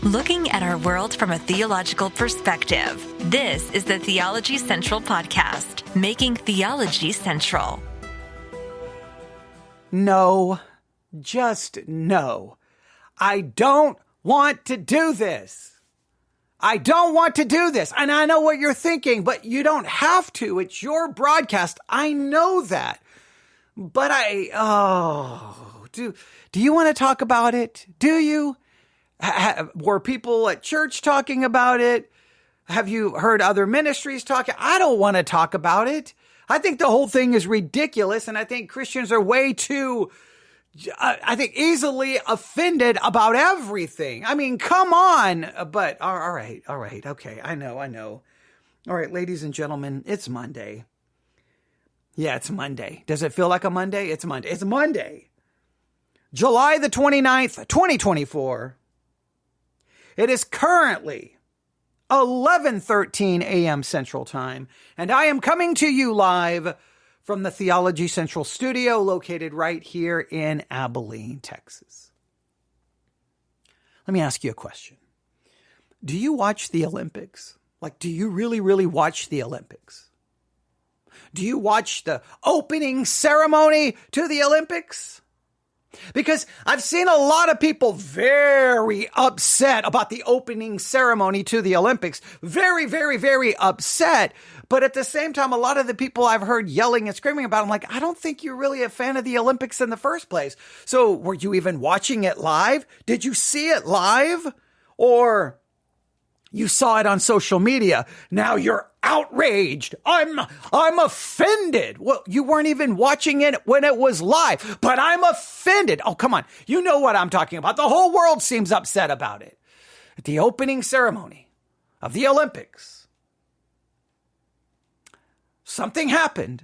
Looking at our world from a theological perspective. This is the Theology Central Podcast, making theology central. No, just no. I don't want to do this. I don't want to do this. And I know what you're thinking, but you don't have to. It's your broadcast. I know that. But do you want to talk about it? Do you? Were people at church talking about it? Have you heard other ministries talking? I don't want to talk about it. I think the whole thing is ridiculous. And I think Christians are way too, easily offended about everything. I mean, come on. But all right. Okay. I know. All right, ladies and gentlemen, it's Monday. Yeah, it's Monday. Does it feel like a Monday? It's Monday. It's Monday. July the 29th, 2024. It is currently 11:13 a.m. Central Time, and I am coming to you live from the Theology Central studio located right here in Abilene, Texas. Let me ask you a question. Do you watch the Olympics? Like, do you really watch the Olympics? Do you watch the opening ceremony to the Olympics? Because I've seen a lot of people very upset about the opening ceremony to the Olympics. Very upset. But at the same time, a lot of the people I've heard yelling and screaming about, I'm like, I don't think you're really a fan of the Olympics in the first place. So were you even watching it live? Did you see it live? Or you saw it on social media. Now you're outraged. I'm offended. Well, you weren't even watching it when it was live, but I'm offended. Oh, come on. You know what I'm talking about. The whole world seems upset about it. At the opening ceremony of the Olympics, something happened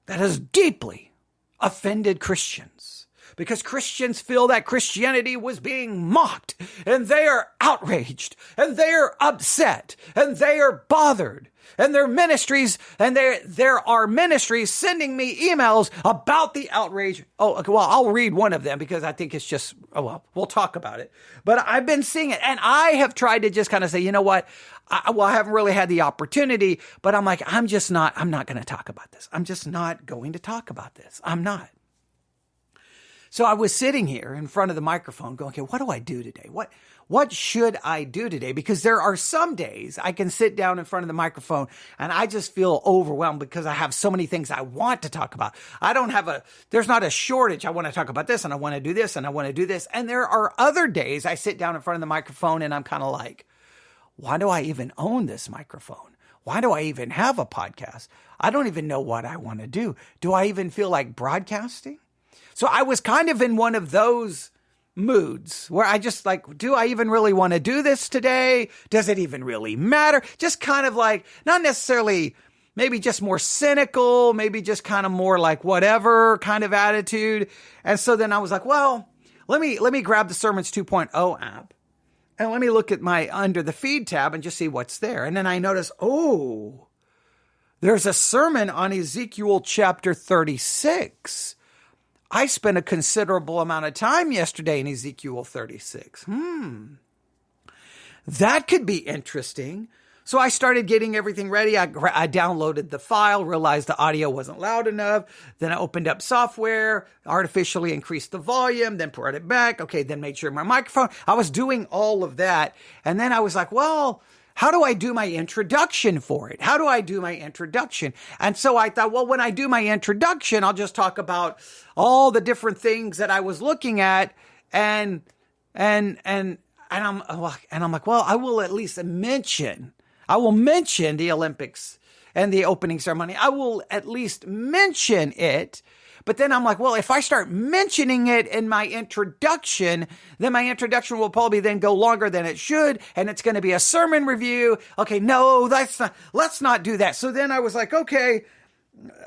that has deeply offended Christians. Because Christians feel that Christianity was being mocked, and they are outraged, and they are upset, and they are bothered. And their ministries, and there are ministries sending me emails about the outrage. Oh, okay, well, I'll read one of them because I think it's just, we'll talk about it. But I've been seeing it, and I have tried to just kind of say, you know what? I haven't really had the opportunity, but I'm like, I'm not going to talk about this. I'm just not going to talk about this. I'm not. So I was sitting here in front of the microphone going, okay, what do I do today? What should I do today? Because there are some days I can sit down in front of the microphone and I just feel overwhelmed because I have so many things I want to talk about. There's not a shortage. I want to talk about this and I want to do this and I want to do this. And there are other days I sit down in front of the microphone and I'm kind of like, why do I even own this microphone? Why do I even have a podcast? I don't even know what I want to do. Do I even feel like broadcasting? So I was kind of in one of those moods where I just like, do I even really want to do this today? Does it even really matter? Just kind of like, not necessarily, maybe just more cynical, maybe just kind of more like whatever kind of attitude. And so then I was like, well, let me grab the Sermons 2.0 app and let me look at my under the feed tab and just see what's there. And then I notice, there's a sermon on Ezekiel chapter 36. I spent a considerable amount of time yesterday in Ezekiel 36. That could be interesting. So I started getting everything ready. I downloaded the file, realized the audio wasn't loud enough. Then I opened up software, artificially increased the volume, then brought it back. Okay, then made sure my microphone. I was doing all of that. And then I was like, well, how do I do my introduction for it? How do I do my introduction? And so I thought, well, when I do my introduction, I'll just talk about all the different things that I was looking at. And I'm like, well, I will at least mention the Olympics and the opening ceremony. I will at least mention it. But then I'm like, well, if I start mentioning it in my introduction, then my introduction will probably then go longer than it should. And it's going to be a sermon review. Okay, no, let's not do that. So then I was like, okay,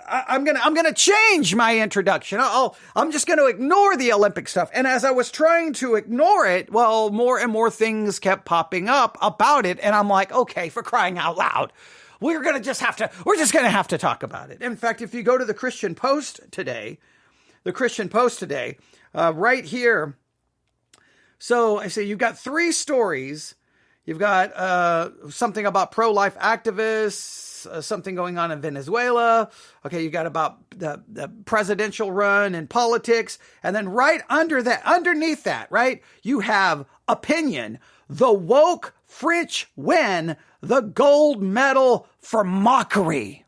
I'm going to change my introduction. I'm just going to ignore the Olympic stuff. And as I was trying to ignore it, well, more and more things kept popping up about it. And I'm like, okay, for crying out loud. We're just going to have to talk about it. In fact, if you go to the Christian Post today, right here So I say you've got three stories. You've got something about pro-life activists, something going on in Venezuela. Okay, you got about the presidential run in politics. And then right underneath that, right, you have opinion. The woke French win the gold medal for mockery.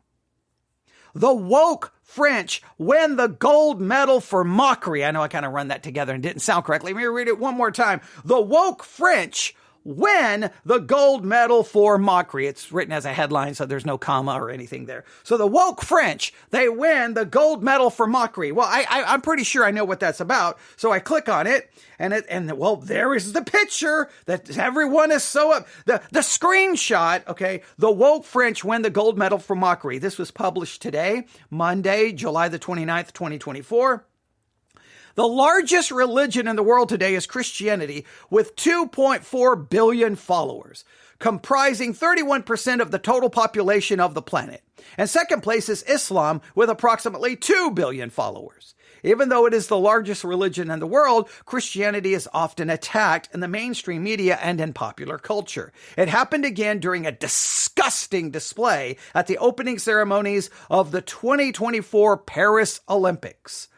The woke French win the gold medal for mockery. I know I kind of run that together and didn't sound correctly. Let me read it one more time. The woke French win the gold medal for mockery. It's written as a headline, so there's no comma or anything there. So the woke French, they win the gold medal for mockery. Well, I'm pretty sure I know what that's about. So I click on it, and well, there is the picture that everyone is so up. The screenshot, okay, the woke French win the gold medal for mockery. This was published today, Monday, July the 29th, 2024. The largest religion in the world today is Christianity, with 2.4 billion followers, comprising 31% of the total population of the planet. And second place is Islam, with approximately 2 billion followers. Even though it is the largest religion in the world, Christianity is often attacked in the mainstream media and in popular culture. It happened again during a disgusting display at the opening ceremonies of the 2024 Paris Olympics.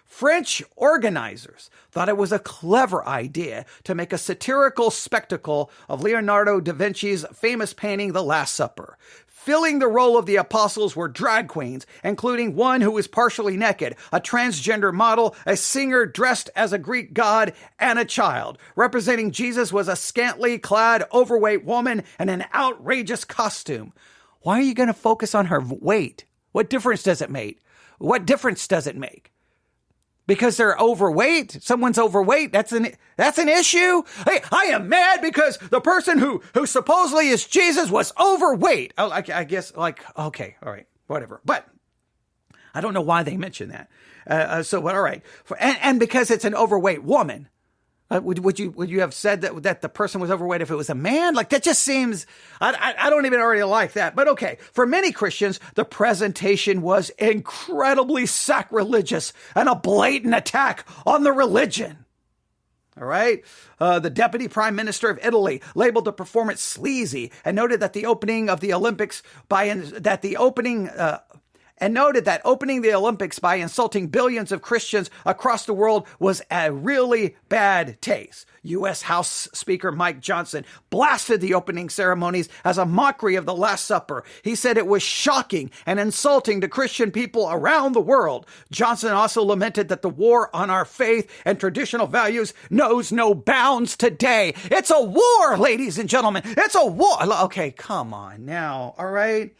French organizers thought it was a clever idea to make a satirical spectacle of Leonardo da Vinci's famous painting, The Last Supper. Filling the role of the apostles were drag queens, including one who was partially naked, a transgender model, a singer dressed as a Greek god, and a child. Representing Jesus was a scantily clad, overweight woman in an outrageous costume. Why are you going to focus on her weight? What difference does it make? What difference does it make? Because they're overweight? Someone's overweight? That's an issue? Hey, I am mad because the person who supposedly is Jesus was overweight. Oh, I guess, like, okay, all right, whatever. But I don't know why they mention that. So, all right. And because it's an overweight woman. Would you have said that the person was overweight if it was a man? Like, that just seems, I don't even already like that. But okay, for many Christians, the presentation was incredibly sacrilegious and a blatant attack on the religion. All right. The deputy prime minister of Italy labeled the performance sleazy and noted that opening the Olympics by insulting billions of Christians across the world was a really bad taste. U.S. House Speaker Mike Johnson blasted the opening ceremonies as a mockery of the Last Supper. He said it was shocking and insulting to Christian people around the world. Johnson also lamented that the war on our faith and traditional values knows no bounds today. It's a war, ladies and gentlemen. It's a war. Okay, come on now. All right.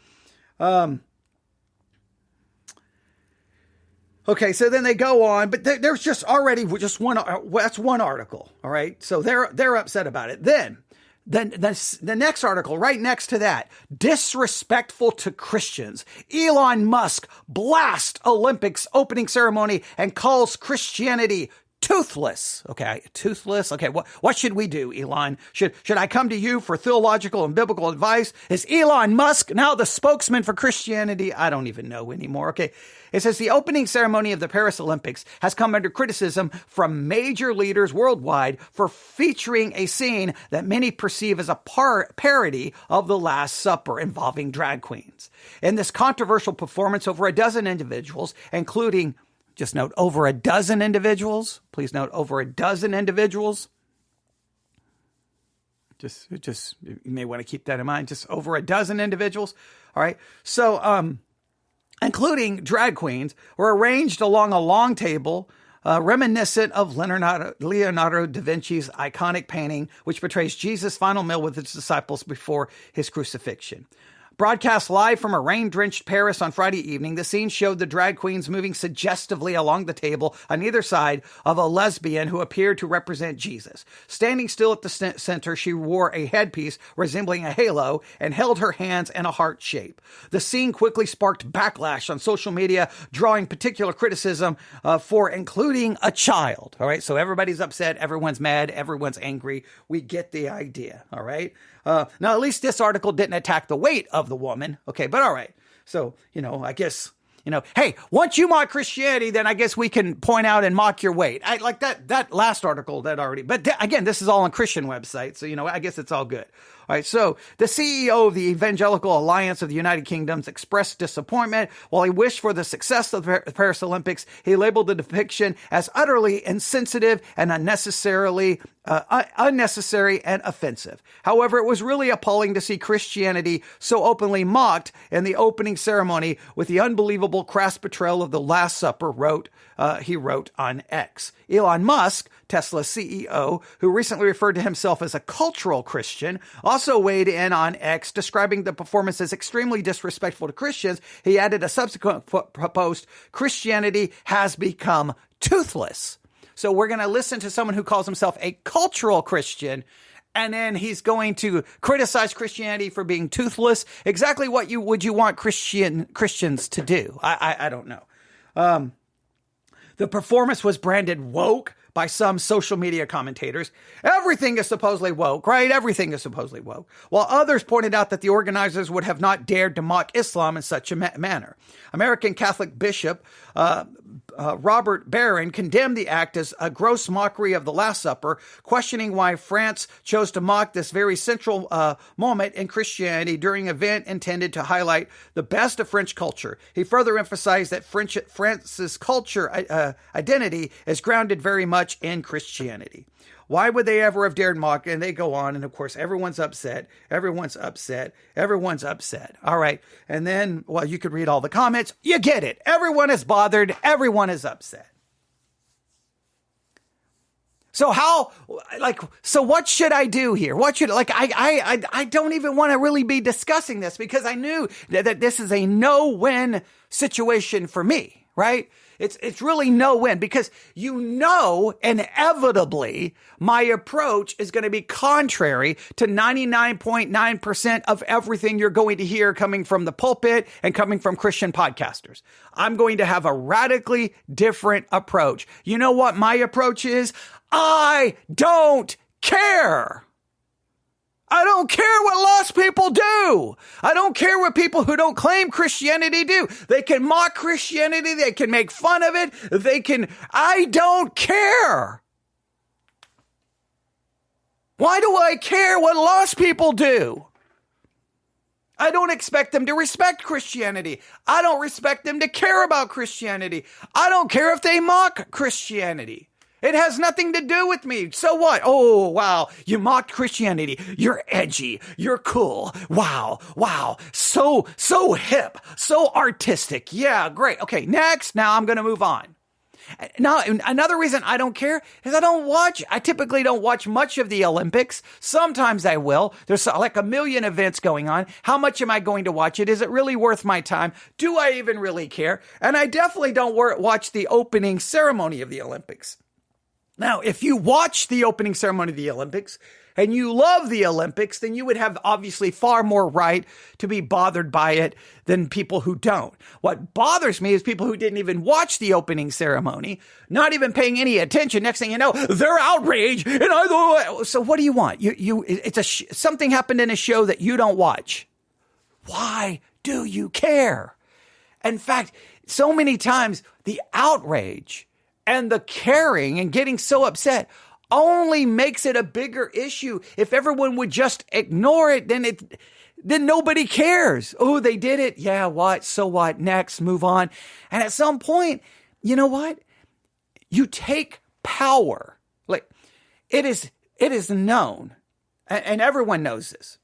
Okay, so then they go on, but there's just already just one. That's one article, all right. So they're upset about it. Then the next article, right next to that, disrespectful to Christians. Elon Musk blasts Olympics opening ceremony and calls Christianity toothless. Okay, toothless. Okay, what should we do, Elon? Should I come to you for theological and biblical advice? Is Elon Musk now the spokesman for Christianity? I don't even know anymore. Okay, it says the opening ceremony of the Paris Olympics has come under criticism from major leaders worldwide for featuring a scene that many perceive as a parody of the Last Supper involving drag queens. In this controversial performance, over a dozen individuals, including, just note, over a dozen individuals. Please note, over a dozen individuals. Just you may want to keep that in mind. Just over a dozen individuals. All right. So, including drag queens, were arranged along a long table, reminiscent of Leonardo da Vinci's iconic painting, which portrays Jesus' final meal with his disciples before his crucifixion. Broadcast live from a rain-drenched Paris on Friday evening, the scene showed the drag queens moving suggestively along the table on either side of a lesbian who appeared to represent Jesus. Standing still at the center, she wore a headpiece resembling a halo and held her hands in a heart shape. The scene quickly sparked backlash on social media, drawing particular criticism for including a child. All right, so everybody's upset, everyone's mad, everyone's angry. We get the idea, all right? Now, at least this article didn't attack the weight of the woman. Okay, but all right. So, I guess Hey, once you mock Christianity, then I guess we can point out and mock your weight. I like that last article that already, but again, this is all on Christian websites. So, I guess it's all good. All right. So the CEO of the Evangelical Alliance of the United Kingdoms expressed disappointment. While he wished for the success of the Paris Olympics, he labeled the depiction as utterly insensitive and unnecessary and offensive. However, it was really appalling to see Christianity so openly mocked in the opening ceremony with the unbelievable crass portrayal of the Last Supper, he wrote on X. Elon Musk, Tesla's CEO, who recently referred to himself as a cultural Christian, also weighed in on X, describing the performance as extremely disrespectful to Christians. He added a subsequent post, "Christianity has become toothless." So we're going to listen to someone who calls himself a cultural Christian, and then he's going to criticize Christianity for being toothless. Exactly what would you want Christians to do? I don't know. The performance was branded woke by some social media commentators. Everything is supposedly woke, right? Everything is supposedly woke. While others pointed out that the organizers would have not dared to mock Islam in such a manner. American Catholic Bishop Robert Barron condemned the act as a gross mockery of the Last Supper, questioning why France chose to mock this very central moment in Christianity during an event intended to highlight the best of French culture. He further emphasized that France's culture identity is grounded very much in Christianity. Why would they ever have dared mock? And they go on. And of course, everyone's upset. Everyone's upset. Everyone's upset. All right. And then, well, you could read all the comments. You get it. Everyone is bothered. Everyone is upset. So so what should I do here? I don't even want to really be discussing this because I knew that this is a no-win situation for me, right? It's really no win because inevitably my approach is going to be contrary to 99.9% of everything you're going to hear coming from the pulpit and coming from Christian podcasters. I'm going to have a radically different approach. You know what my approach is? I don't care. I don't care what lost people do. I don't care what people who don't claim Christianity do. They can mock Christianity. They can make fun of it. I don't care. Why do I care what lost people do? I don't expect them to respect Christianity. I don't expect them to care about Christianity. I don't care if they mock Christianity. It has nothing to do with me. So what? Oh, wow. You mocked Christianity. You're edgy. You're cool. Wow. So hip. So artistic. Yeah, great. Okay, next. Now I'm going to move on. Now, another reason I don't care is I typically don't watch much of the Olympics. Sometimes I will. There's like a million events going on. How much am I going to watch it? Is it really worth my time? Do I even really care? And I definitely don't watch the opening ceremony of the Olympics. Now, if you watch the opening ceremony of the Olympics and you love the Olympics, then you would have obviously far more right to be bothered by it than people who don't. What bothers me is people who didn't even watch the opening ceremony, not even paying any attention. Next thing you know, they're outraged. So what do you want? Something happened in a show that you don't watch. Why do you care? In fact, so many times the outrage and the caring and getting so upset only makes it a bigger issue. If everyone would just ignore it, then nobody cares. Oh, they did it. Yeah, what? So what? Next, move on. And at some point, you know what? You take power. Like it is known, and everyone knows this.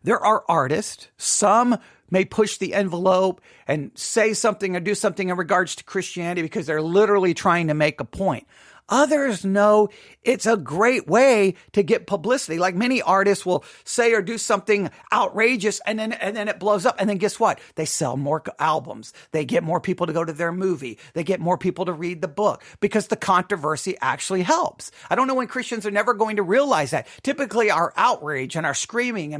There are artists, some may push the envelope and say something or do something in regards to Christianity because they're literally trying to make a point. Others know it's a great way to get publicity. Like many artists will say or do something outrageous and then it blows up. And then guess what? They sell more albums. They get more people to go to their movie. They get more people to read the book because the controversy actually helps. I don't know when Christians are never going to realize that. Typically our outrage and our screaming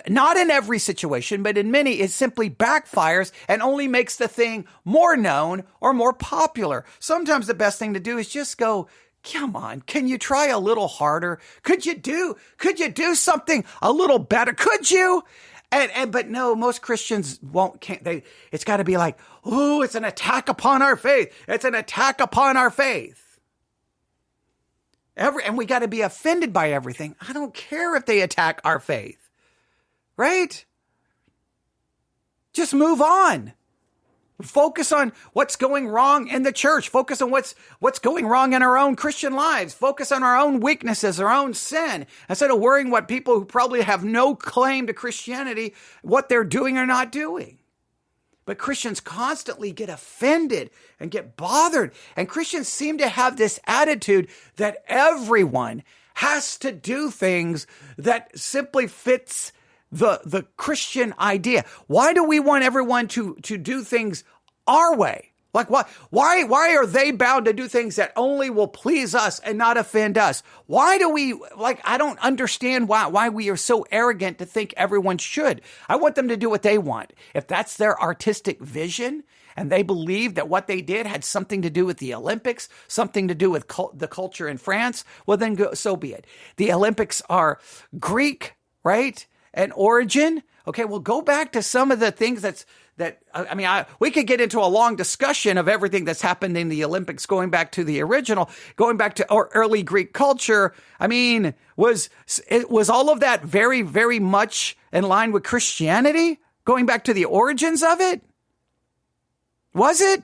not in every situation, but in many, it simply backfires and only makes the thing more known or more popular. Sometimes the best thing to do is just go, come on, can you try a little harder? Could you do something a little better? Could you? But no, most Christians it's got to be like, oh, it's an attack upon our faith. It's an attack upon our faith. And we got to be offended by everything. I don't care if they attack our faith, right? Just move on. Focus on what's going wrong in the church. Focus on what's going wrong in our own Christian lives. Focus on our own weaknesses, our own sin, instead of worrying what people who probably have no claim to Christianity, what they're doing or not doing. But Christians constantly get offended and get bothered. And Christians seem to have this attitude that everyone has to do things that simply fits the Christian idea. Why do we want everyone to do things our way? Like why are they bound to do things that only will please us and not offend us? Why do we, I don't understand why we are so arrogant to think everyone should. I want them to do what they want. If that's their artistic vision and they believe that what they did had something to do with the Olympics, something to do with the culture in France, well then so be it. The Olympics are Greek, right? And origin. Okay, well, go back to some of the things we could get into a long discussion of everything that's happened in the Olympics, going back to the original, going back to early Greek culture. I mean, was all of that very, very much in line with Christianity? Going back to the origins of it? Was it?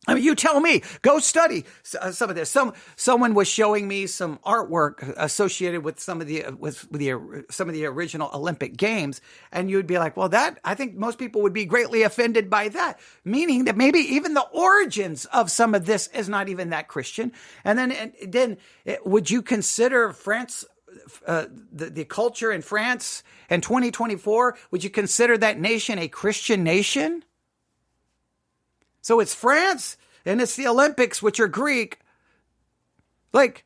I mean, you tell me. Go study some of this. Someone was showing me some artwork associated with some of the original Olympic Games, and you'd be like, "Well, I think most people would be greatly offended by that." Meaning that maybe even the origins of some of this is not even that Christian. And then would you consider France? The culture in France in 2024? Would you consider that nation a Christian nation? So it's France and it's the Olympics, which are Greek. What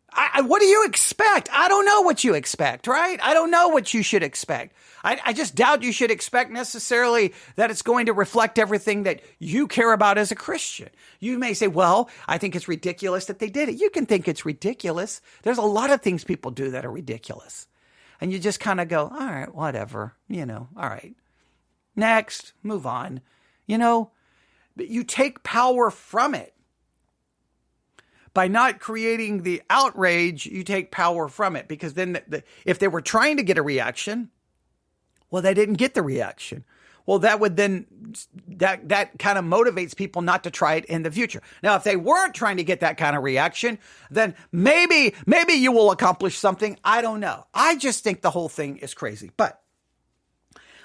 do you expect? I don't know what you expect, right? I don't know what you should expect. I just doubt you should expect necessarily that it's going to reflect everything that you care about as a Christian. You may say, well, I think it's ridiculous that they did it. You can think it's ridiculous. There's a lot of things people do that are ridiculous. And you just kind of go, all right, whatever, all right. Next, move on, But you take power from it. By not creating the outrage, you take power from it. Because then if they were trying to get a reaction, well, they didn't get the reaction. Well, that kind of motivates people not to try it in the future. Now, if they weren't trying to get that kind of reaction, then maybe you will accomplish something. I don't know. I just think the whole thing is crazy. But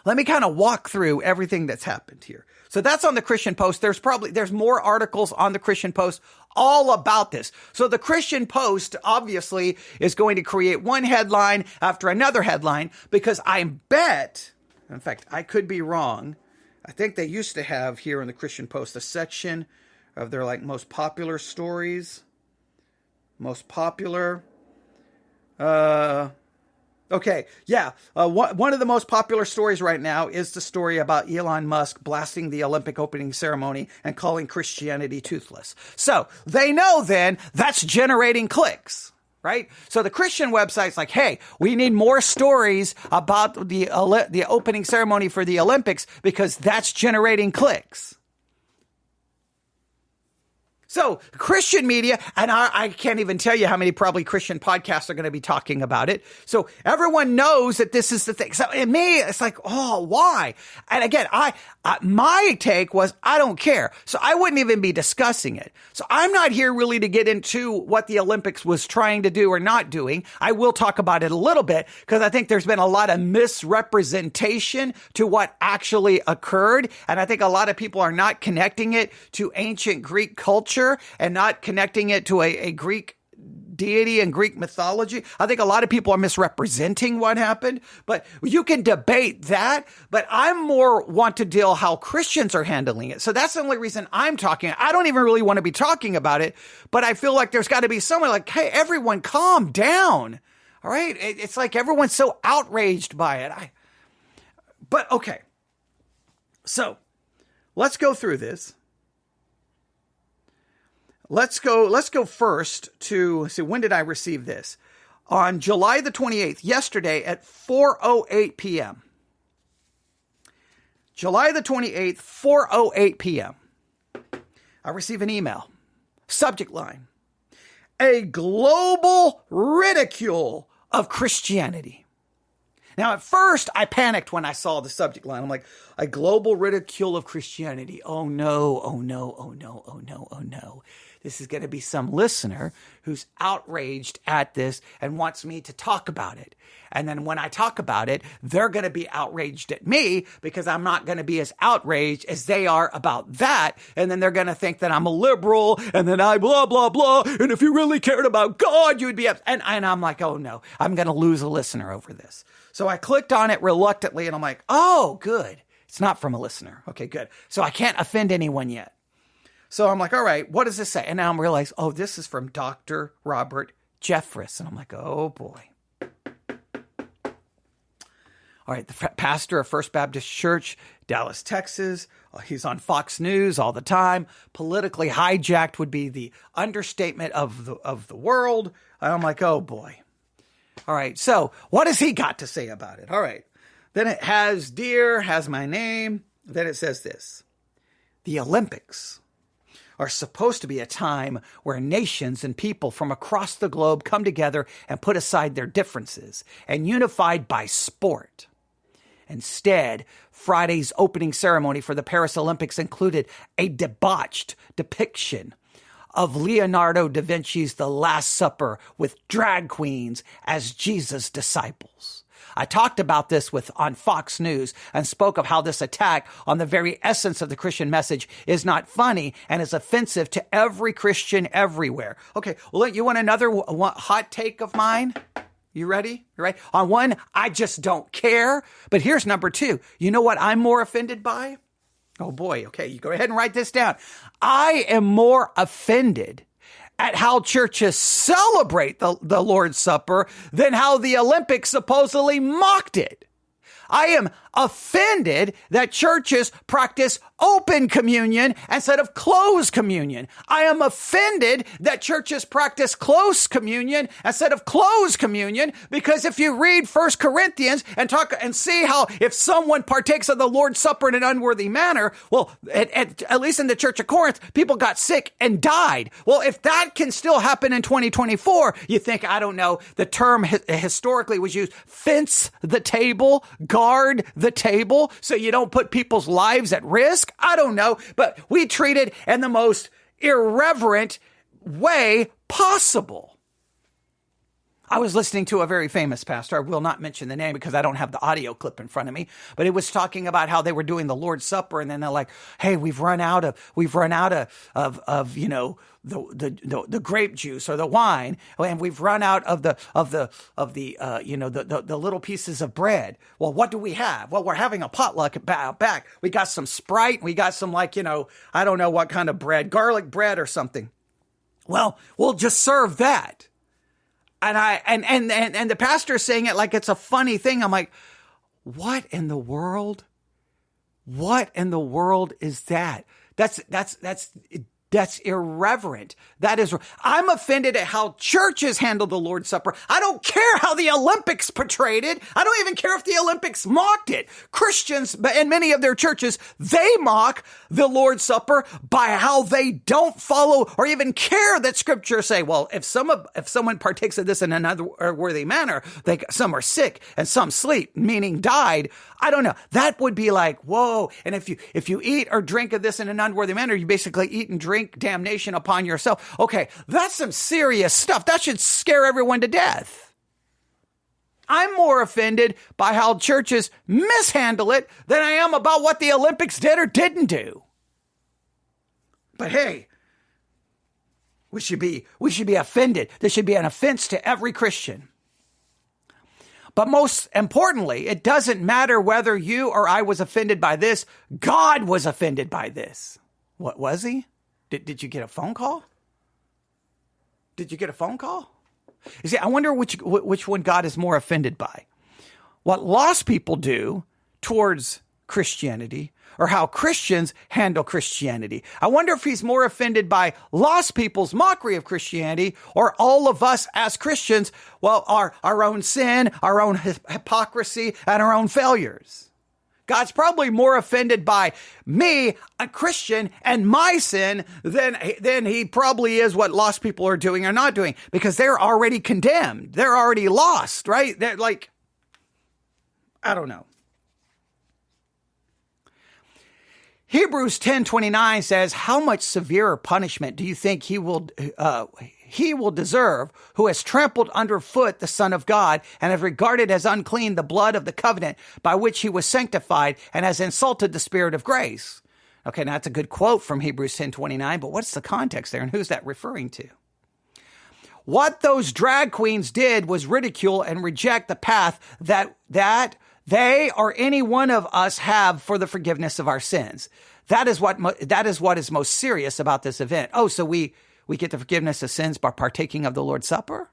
let me kind of walk through everything that's happened here. So that's on the Christian Post. There's more articles on the Christian Post all about this. So the Christian Post obviously is going to create one headline after another headline, because I bet, in fact, I could be wrong. I think they used to have here in the Christian Post a section of their most popular stories. Most popular. Okay, yeah. One of the most popular stories right now is the story about Elon Musk blasting the Olympic opening ceremony and calling Christianity toothless. So they know then that's generating clicks, right? So the Christian website's like, hey, we need more stories about the opening ceremony for the Olympics because that's generating clicks. So Christian media, and I can't even tell you how many probably Christian podcasts are going to be talking about it. So everyone knows that this is the thing. So in me, it's like, oh, why? And again, my take was, I don't care. So I wouldn't even be discussing it. So I'm not here really to get into what the Olympics was trying to do or not doing. I will talk about it a little bit because I think there's been a lot of misrepresentation to what actually occurred. And I think a lot of people are not connecting it to ancient Greek culture and not connecting it to a Greek deity and Greek mythology. I think a lot of people are misrepresenting what happened, but you can debate that. But I'm more want to deal how Christians are handling it. So that's the only reason I'm talking. I don't even really want to be talking about it, but I feel like there's got to be someone like, hey, everyone calm down. All right. It's like everyone's so outraged by it. But okay. So let's go through this. Let's go first to see, when did I receive this? On July the 28th, yesterday at 4:08 p.m. July the 28th, 4:08 p.m. I receive an email. Subject line: a global ridicule of Christianity. Now, at first, I panicked when I saw the subject line. I'm like, a global ridicule of Christianity. Oh no, oh no, oh no, oh no, oh no. This is going to be some listener who's outraged at this and wants me to talk about it. And then when I talk about it, they're going to be outraged at me because I'm not going to be as outraged as they are about that. And then they're going to think that I'm a liberal and then I blah, blah, blah. And if you really cared about God, you would be upset. And I'm like, oh no, I'm going to lose a listener over this. So I clicked on it reluctantly and I'm like, oh, good. It's not from a listener. Okay, good. So I can't offend anyone yet. So I'm like, all right, what does this say? And now I'm realizing, oh, this is from Dr. Robert Jeffress. And I'm like, oh boy. All right, the pastor of First Baptist Church, Dallas, Texas. He's on Fox News all the time. Politically hijacked would be the understatement of the world. And I'm like, oh boy. All right, so what has he got to say about it? All right. Then it has my name. Then it says this: the Olympics are supposed to be a time where nations and people from across the globe come together and put aside their differences and unified by sport. Instead, Friday's opening ceremony for the Paris Olympics included a debauched depiction of Leonardo da Vinci's The Last Supper with drag queens as Jesus' disciples. I talked about this on Fox News and spoke of how this attack on the very essence of the Christian message is not funny and is offensive to every Christian everywhere. Okay, well, you want another hot take of mine? You ready? You ready? On one, I just don't care. But here's number two. You know what I'm more offended by? Oh boy, okay, you go ahead and write this down. I am more offended at how churches celebrate the Lord's Supper than how the Olympics supposedly mocked it. I am offended that churches practice open communion instead of closed communion. I am offended that churches practice close communion instead of closed communion, because if you read 1 Corinthians and see how if someone partakes of the Lord's Supper in an unworthy manner, well, at least in the Church of Corinth, people got sick and died. Well, if that can still happen in 2024, you think, I don't know, the term historically was used, fence the table, guard the table so you don't put people's lives at risk. I don't know, but we treat it in the most irreverent way possible. I was listening to a very famous pastor. I will not mention the name because I don't have the audio clip in front of me, but it was talking about how they were doing the Lord's Supper, and then they're like, "Hey, we've run out of you know, the grape juice or the wine, and we've run out of the little pieces of bread. Well, what do we have? Well, we're having a potluck back. We got some Sprite. We got some, like, I don't know what kind of bread, garlic bread or something. Well, we'll just serve that." And the pastor is saying it like it's a funny thing. I'm like, what in the world? What in the world is that? That's irreverent. I'm offended at how churches handle the Lord's Supper. I don't care how the Olympics portrayed it. I don't even care if the Olympics mocked it. Christians, in many of their churches, they mock the Lord's Supper by how they don't follow or even care that Scripture say, well, if someone partakes of this in an unworthy manner, some are sick and some sleep, meaning died. I don't know. That would be like, whoa. And if you eat or drink of this in an unworthy manner, you basically eat and drink damnation upon yourself. Okay, that's some serious stuff. That should scare everyone to death. I'm more offended by how churches mishandle it than I am about what the Olympics did or didn't do. But hey, we should be offended. There should be an offense to every Christian. But most importantly, it doesn't matter whether you or I was offended by this. God was offended by this. What was he? Did you get a phone call? Did you get a phone call? You see, I wonder which one God is more offended by. What lost people do towards Christianity, or how Christians handle Christianity. I wonder if he's more offended by lost people's mockery of Christianity, or all of us as Christians, well, our own sin, our own hypocrisy, and our own failures. God's probably more offended by me, a Christian, and my sin than he probably is what lost people are doing or not doing, because they're already condemned. They're already lost, right? They're like, I don't know. Hebrews 10:29 says, how much severer punishment do you think he will deserve who has trampled underfoot the Son of God and has regarded as unclean the blood of the covenant by which he was sanctified and has insulted the Spirit of grace? Okay, now that's a good quote from Hebrews 10:29, but what's the context there and who's that referring to? What those drag queens did was ridicule and reject the path that they or any one of us have for the forgiveness of our sins. That is what is most serious about this event. Oh, so we get the forgiveness of sins by partaking of the Lord's Supper?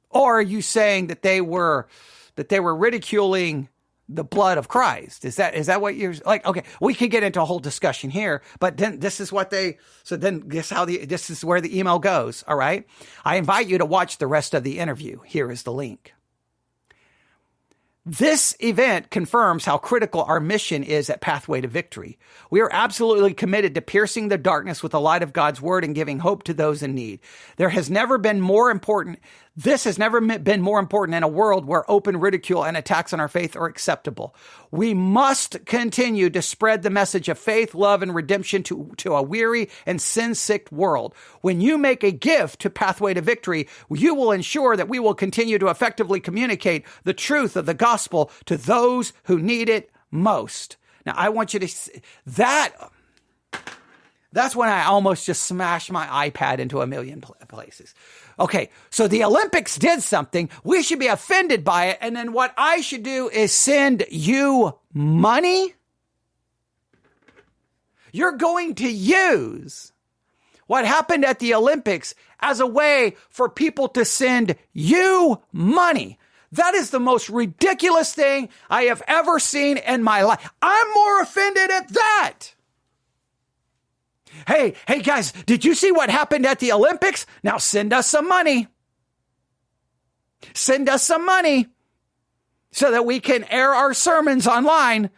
Or are you saying that they were ridiculing the blood of Christ? Is that what you're like? Okay, we could get into a whole discussion here, but then this is what this is where the email goes. All right. I invite you to watch the rest of the interview. Here is the link. This event confirms how critical our mission is at Pathway to Victory. We are absolutely committed to piercing the darkness with the light of God's word and giving hope to those in need. This has never been more important in a world where open ridicule and attacks on our faith are acceptable. We must continue to spread the message of faith, love, and redemption to a weary and sin-sick world. When you make a gift to Pathway to Victory, you will ensure that we will continue to effectively communicate the truth of the gospel to those who need it most. Now, I want you to see that. That's when I almost just smashed my iPad into a million places. Okay, so the Olympics did something. We should be offended by it. And then what I should do is send you money? You're going to use what happened at the Olympics as a way for people to send you money. That is the most ridiculous thing I have ever seen in my life. I'm more offended at that. Hey guys, did you see what happened at the Olympics? Now send us some money. Send us some money so that we can air our sermons online.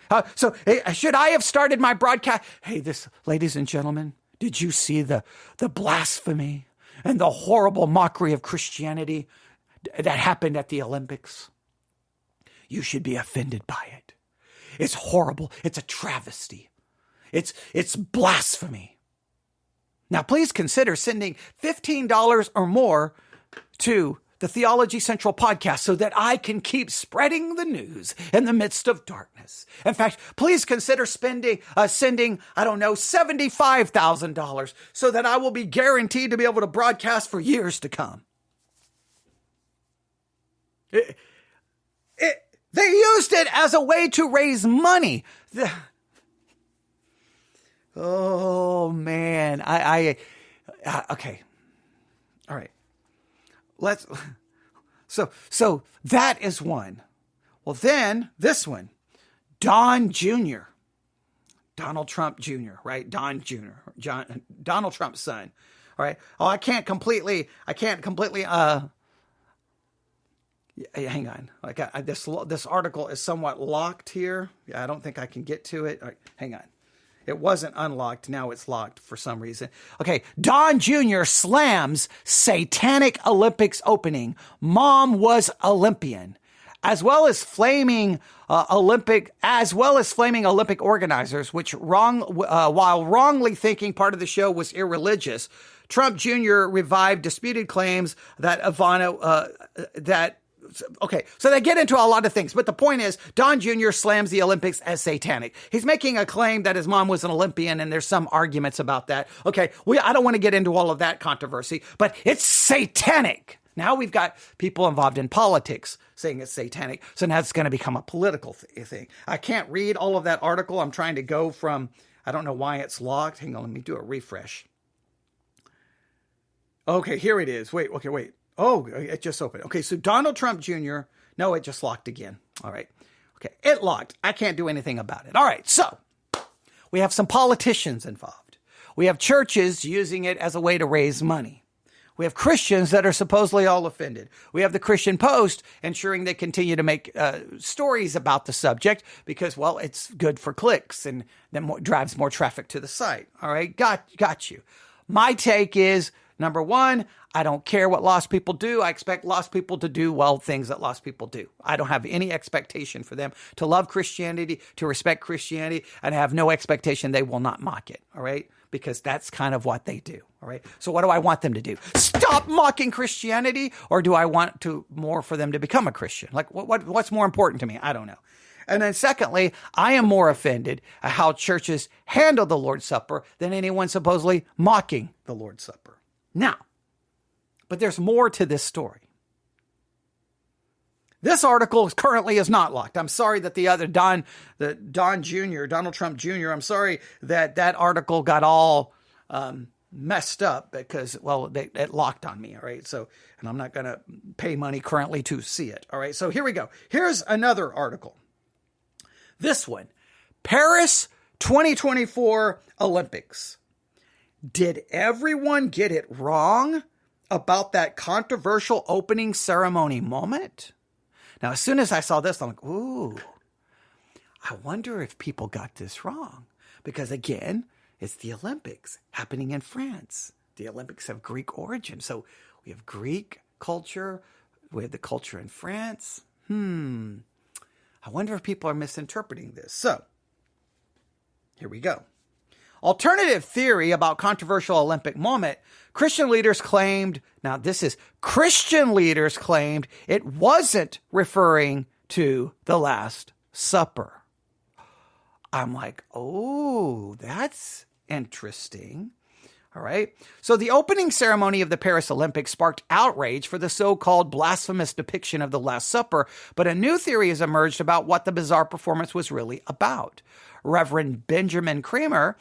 Should I have started my broadcast? Hey, ladies and gentlemen, did you see the blasphemy and the horrible mockery of Christianity that happened at the Olympics? You should be offended by it. It's horrible. It's a travesty. It's blasphemy. Now, please consider sending $15 or more to the Theology Central podcast so that I can keep spreading the news in the midst of darkness. In fact, please consider sending, $75,000 so that I will be guaranteed to be able to broadcast for years to come. They used it as a way to raise money. Oh man, okay. All right. So that is one. Well, then this one, Don Jr., Donald Trump Jr., right? Don Jr., Donald Trump's son. All right. Oh, I can't completely, hang on. This article is somewhat locked here. I don't think I can get to it. All right, hang on. It wasn't unlocked. Now it's locked for some reason. Okay. Don Jr. slams satanic Olympics opening. Mom was Olympian. As well as flaming Olympic organizers, which while wrongly thinking part of the show was irreligious, Trump Jr. revived disputed claims that okay, so they get into a lot of things, but the point is Don Jr. slams the Olympics as satanic. He's making a claim that his mom was an Olympian, and there's some arguments about that. Okay, I don't want to get into all of that controversy, but it's satanic. Now we've got people involved in politics saying it's satanic, so now it's going to become a political thing. I can't read all of that article. I'm trying to go from, I don't know why it's locked. Hang on, let me do a refresh. Okay, here it is. Wait. Oh, it just opened. Okay, so Donald Trump Jr. No, it just locked again. All right. Okay, it locked. I can't do anything about it. All right, so we have some politicians involved. We have churches using it as a way to raise money. We have Christians that are supposedly all offended. We have the Christian Post ensuring they continue to make stories about the subject because, well, it's good for clicks and then drives more traffic to the site. All right, got you. My take is, number one, I don't care what lost people do. I expect lost people to do, well, things that lost people do. I don't have any expectation for them to love Christianity, to respect Christianity, and I have no expectation they will not mock it, all right? Because that's kind of what they do, all right? So what do I want them to do? Stop mocking Christianity, or do I want more for them to become a Christian? Like, what's more important to me? I don't know. And then secondly, I am more offended at how churches handle the Lord's Supper than anyone supposedly mocking the Lord's Supper. Now, but there's more to this story. This article currently is not locked. I'm sorry that Donald Trump Jr., I'm sorry that article got all messed up because, well, it locked on me, all right? So, and I'm not going to pay money currently to see it, all right? So here we go. Here's another article. This one, Paris 2024 Olympics. Did everyone get it wrong about that controversial opening ceremony moment? Now, as soon as I saw this, I'm like, ooh, I wonder if people got this wrong. Because again, it's the Olympics happening in France. The Olympics have Greek origin. So we have Greek culture. We have the culture in France. I wonder if people are misinterpreting this. So here we go. Alternative theory about controversial Olympic moment. Christian leaders claimed it wasn't referring to the Last Supper. I'm like, oh, that's interesting. All right. So the opening ceremony of the Paris Olympics sparked outrage for the so-called blasphemous depiction of the Last Supper, but a new theory has emerged about what the bizarre performance was really about. Reverend Benjamin Kramer,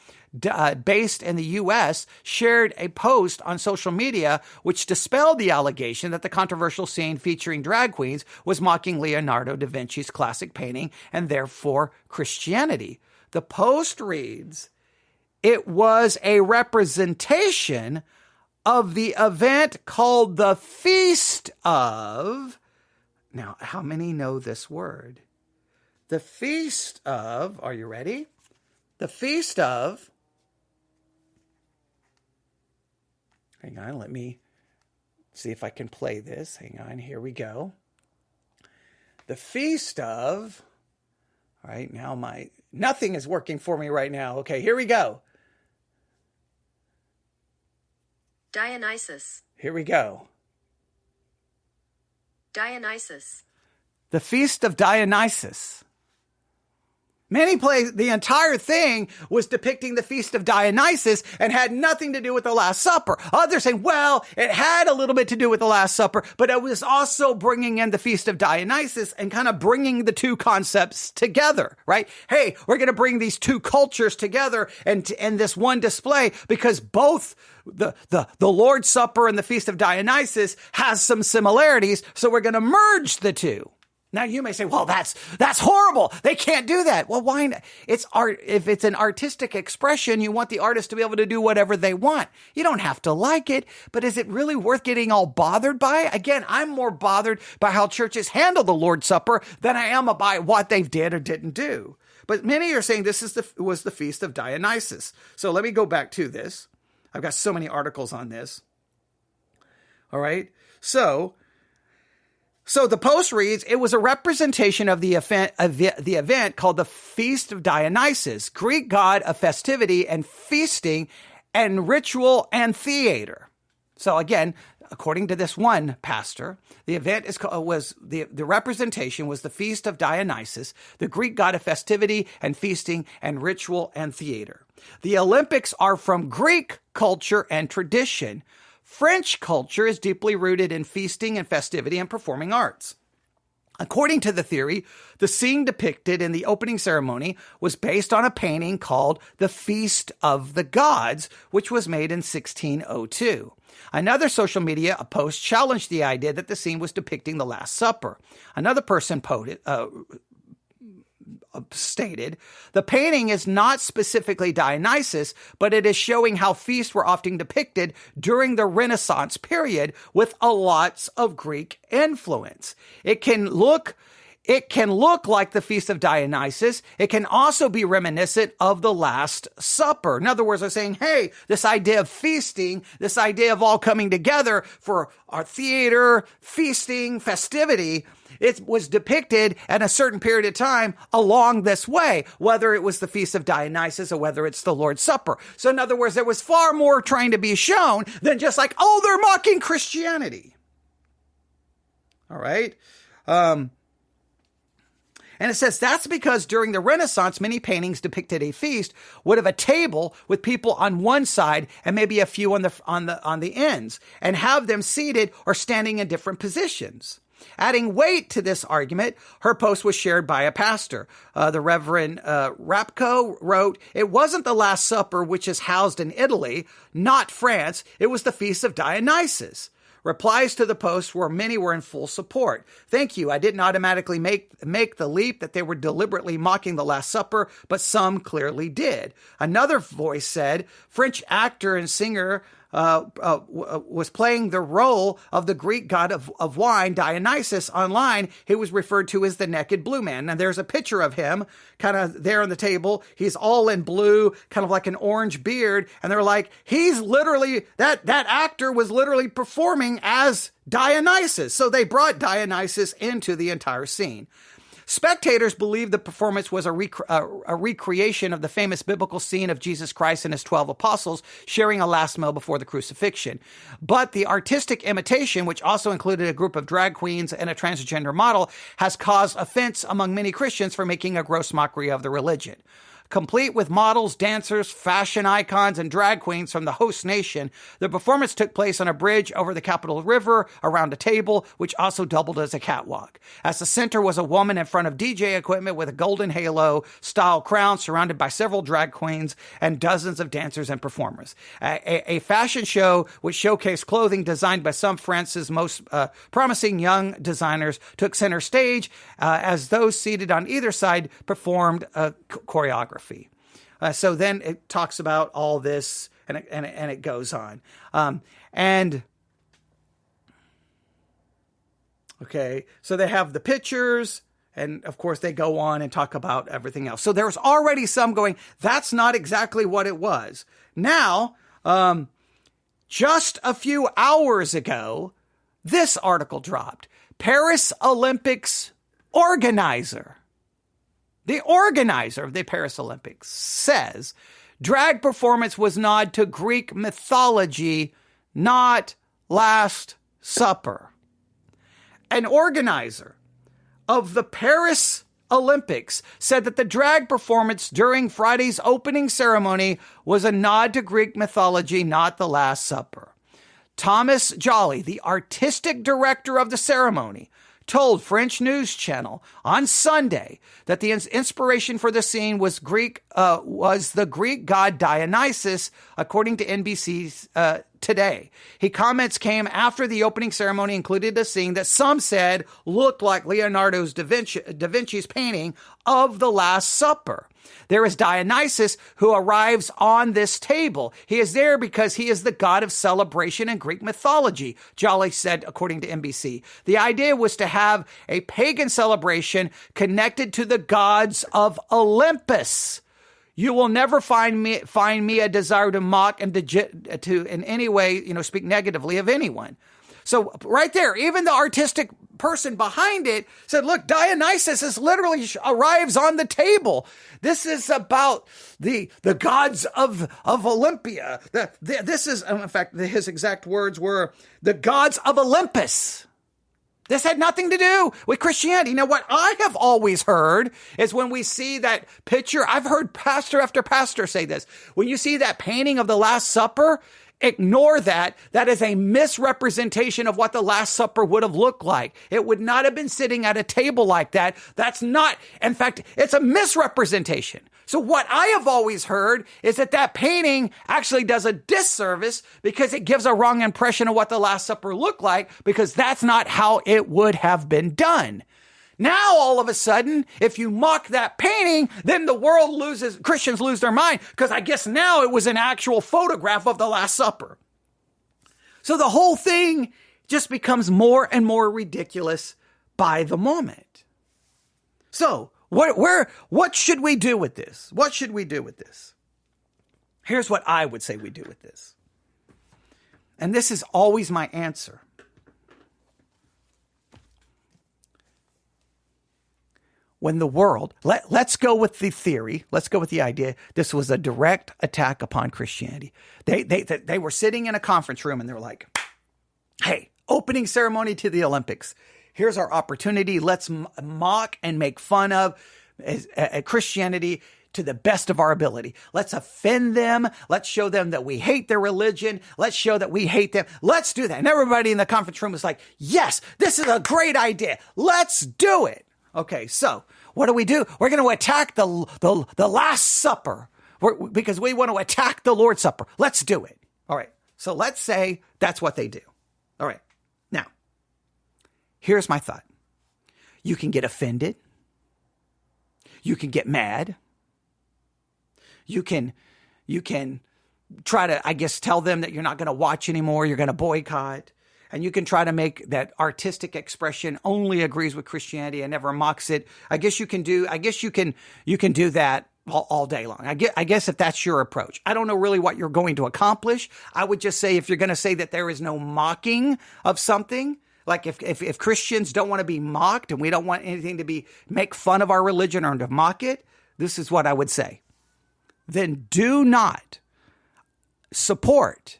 based in the U.S., shared a post on social media which dispelled the allegation that the controversial scene featuring drag queens was mocking Leonardo da Vinci's classic painting and therefore Christianity. The post reads, "It was a representation of the event called the Feast of..." Now, how many know this word? The Feast of, are you ready? The Feast of, hang on, let me see if I can play this. Hang on, here we go. The Feast of, all right, now nothing is working for me right now. Okay, here we go. Dionysus. Here we go. Dionysus. The Feast of Dionysus. Many plays, the entire thing was depicting the Feast of Dionysus and had nothing to do with the Last Supper. Others say, well, it had a little bit to do with the Last Supper, but it was also bringing in the Feast of Dionysus and kind of bringing the two concepts together, right? Hey, we're going to bring these two cultures together and this one display because both the Lord's Supper and the Feast of Dionysus has some similarities, so we're going to merge the two. Now you may say, well, that's horrible. They can't do that. Well, why not? It's art. If it's an artistic expression, you want the artist to be able to do whatever they want. You don't have to like it, but is it really worth getting all bothered by? Again, I'm more bothered by how churches handle the Lord's Supper than I am by what they did or didn't do. But many are saying this was the Feast of Dionysus. So let me go back to this. I've got so many articles on this. All right. So the post reads, it was a representation of the event called the Feast of Dionysus, Greek god of festivity and feasting and ritual and theater. So again, according to this one pastor, the event the representation was the Feast of Dionysus, the Greek god of festivity and feasting and ritual and theater. The Olympics are from Greek culture and tradition. French culture is deeply rooted in feasting and festivity and performing arts. According to the theory, the scene depicted in the opening ceremony was based on a painting called The Feast of the Gods, which was made in 1602. Another social media post challenged the idea that the scene was depicting the Last Supper. Another person stated, the painting is not specifically Dionysus, but it is showing how feasts were often depicted during the Renaissance period with a lots of Greek influence. It can look like the Feast of Dionysus. It can also be reminiscent of the Last Supper. In other words, they're saying, hey, this idea of feasting, this idea of all coming together for our theater, feasting, festivity, it was depicted at a certain period of time along this way, whether it was the Feast of Dionysus or whether it's the Lord's Supper. So in other words, there was far more trying to be shown than just like, oh, they're mocking Christianity. All right. And it says that's because during the Renaissance, many paintings depicted a feast would have a table with people on one side and maybe a few on the ends, and have them seated or standing in different positions. Adding weight to this argument, her post was shared by a pastor. The Reverend Rapko wrote, "It wasn't the Last Supper, which is housed in Italy, not France. It was the Feast of Dionysus." Replies to the post where many were in full support. "Thank you. I didn't automatically make the leap that they were deliberately mocking the Last Supper, but some clearly did." Another voice said, "French actor and singer was playing the role of the Greek god of wine, Dionysus. Online, he was referred to as the naked blue man." Now, there's a picture of him kind of there on the table. He's all in blue, kind of like an orange beard. And they're like, he's literally, that actor was literally performing as Dionysus. So they brought Dionysus into the entire scene. Spectators believed the performance was a recreation of the famous biblical scene of Jesus Christ and his 12 apostles sharing a last meal before the crucifixion. But the artistic imitation, which also included a group of drag queens and a transgender model, has caused offense among many Christians for making a gross mockery of the religion. Complete with models, dancers, fashion icons, and drag queens from the host nation, the performance took place on a bridge over the Capitol River around a table, which also doubled as a catwalk. As the center was a woman in front of DJ equipment with a golden halo-style crown surrounded by several drag queens and dozens of dancers and performers. A fashion show which showcased clothing designed by some of France's most promising young designers took center stage as those seated on either side performed choreography. So then it talks about all this and it goes on. Okay, so they have the pictures and of course they go on and talk about everything else. So there's already some going, that's not exactly what it was. Now, just a few hours ago, this article dropped. Paris Olympics organizer. The organizer of the Paris Olympics says drag performance was nod to Greek mythology, not Last Supper. An organizer of the Paris Olympics said that the drag performance during Friday's opening ceremony was a nod to Greek mythology, not the Last Supper. Thomas Jolly, the artistic director of the ceremony, told French news channel on Sunday that the inspiration for the scene was the Greek god Dionysus, according to NBC Today. His comments came after the opening ceremony included a scene that some said looked like Leonardo da Vinci's painting of the Last Supper. There is Dionysus who arrives on this table. He is there because he is the god of celebration in Greek mythology, Jolly said, according to NBC. The idea was to have a pagan celebration connected to the gods of Olympus. You will never find me a desire to mock and to in any way, speak negatively of anyone. So right there, even the artistic person behind it said, look, Dionysus is literally arrives on the table. This is about the gods of Olympia. This is, in fact, his exact words were the gods of Olympus. This had nothing to do with Christianity. Now, what I have always heard is when we see that picture, I've heard pastor after pastor say this. When you see that painting of the Last Supper, ignore that. That is a misrepresentation of what the Last Supper would have looked like. It would not have been sitting at a table like that. That's not, in fact, it's a misrepresentation. So what I have always heard is that painting actually does a disservice because it gives a wrong impression of what the Last Supper looked like, because that's not how it would have been done. Now, all of a sudden, if you mock that painting, then Christians lose their mind, because I guess now it was an actual photograph of the Last Supper. So the whole thing just becomes more and more ridiculous by the moment. So what should we do with this? What should we do with this? Here's what I would say we do with this. And this is always my answer. When the world, let's go with the theory, let's go with the idea, this was a direct attack upon Christianity. They were sitting in a conference room and they were like, hey, opening ceremony to the Olympics. Here's our opportunity. Let's mock and make fun of Christianity to the best of our ability. Let's offend them. Let's show them that we hate their religion. Let's show that we hate them. Let's do that. And everybody in the conference room was like, yes, this is a great idea. Let's do it. Okay, so what do? We're going to attack the Last Supper because we want to attack the Lord's Supper. Let's do it. All right, so let's say that's what they do. All right, now, here's my thought. You can get offended. You can get mad. You can try to, I guess, tell them that you're not going to watch anymore. You're going to boycott. And you can try to make that artistic expression only agrees with Christianity and never mocks it. I guess you can do that all day long. I guess if that's your approach. I don't know really what you're going to accomplish. I would just say if you're going to say that there is no mocking of something, like if Christians don't want to be mocked and we don't want anything to make fun of our religion or to mock it, this is what I would say. Then do not support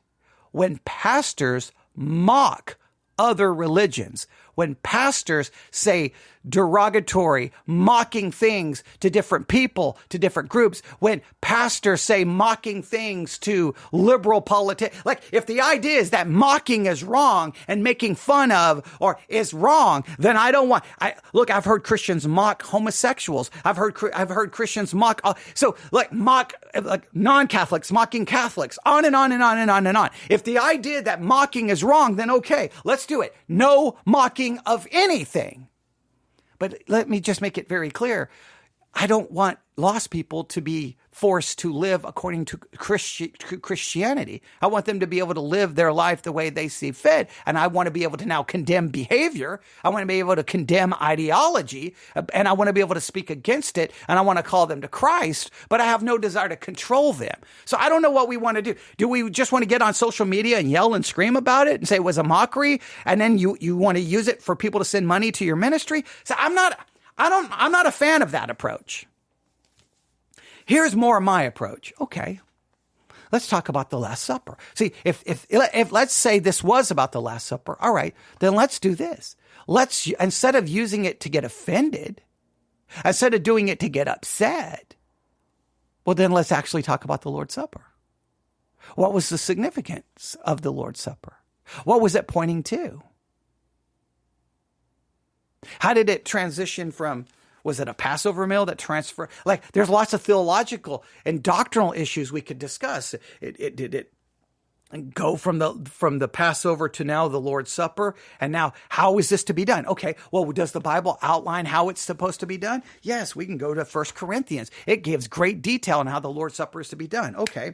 when pastors mock other religions, when pastors say derogatory, mocking things to different people, to different groups, when pastors say mocking things to liberal politics. Like, if the idea is that mocking is wrong and making fun of or is wrong, then I don't want. I've heard Christians mock homosexuals. I've heard Christians mock. Mock non-Catholics, mocking Catholics, on and on and on and on and on. If the idea that mocking is wrong, then okay, let's do it. No mocking of anything. But let me just make it very clear. I don't want lost people to be forced to live according to Christianity. I want them to be able to live their life the way they see fit. And I want to be able to now condemn behavior. I want to be able to condemn ideology. And I want to be able to speak against it. And I want to call them to Christ. But I have no desire to control them. So I don't know what we want to do. Do we just want to get on social media and yell and scream about it and say it was a mockery? And then you want to use it for people to send money to your ministry? So I'm not a fan of that approach. Here's more of my approach. Okay, let's talk about the Last Supper. See, if let's say this was about the Last Supper, all right, then let's do this. Instead of using it to get offended, instead of doing it to get upset, well, then let's actually talk about the Lord's Supper. What was the significance of the Lord's Supper? What was it pointing to? How did it transition from, was it a Passover meal that transferred? Like, there's lots of theological and doctrinal issues we could discuss. Did it go from the Passover to now the Lord's Supper? And now, how is this to be done? Okay, well, does the Bible outline how it's supposed to be done? Yes, we can go to 1 Corinthians. It gives great detail on how the Lord's Supper is to be done. Okay.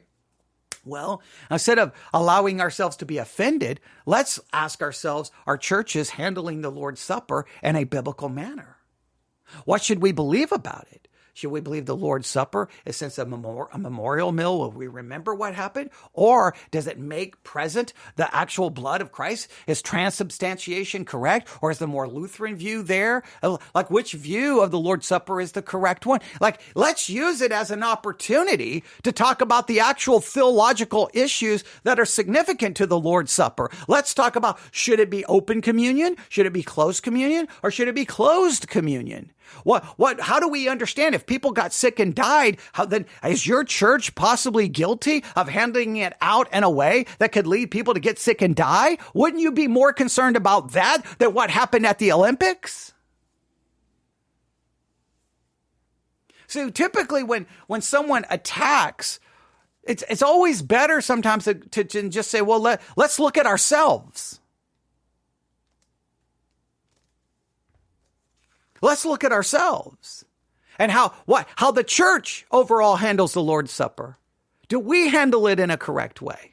Well, instead of allowing ourselves to be offended, let's ask ourselves, are churches handling the Lord's Supper in a biblical manner? What should we believe about it? Should we believe the Lord's Supper is since a memorial meal where we remember what happened? Or does it make present the actual blood of Christ? Is transubstantiation correct? Or is the more Lutheran view there? Like, which view of the Lord's Supper is the correct one? Like, let's use it as an opportunity to talk about the actual theological issues that are significant to the Lord's Supper. Let's talk about, should it be open communion? Should it be closed communion? Or should it be closed communion? How do we understand if people got sick and died? How then is your church possibly guilty of handing it out in a way that could lead people to get sick and die? Wouldn't you be more concerned about that than what happened at the Olympics? So typically when someone attacks, it's always better sometimes to just say, well, let's look at ourselves. Let's look at ourselves and how the church overall handles the Lord's Supper. Do we handle it in a correct way?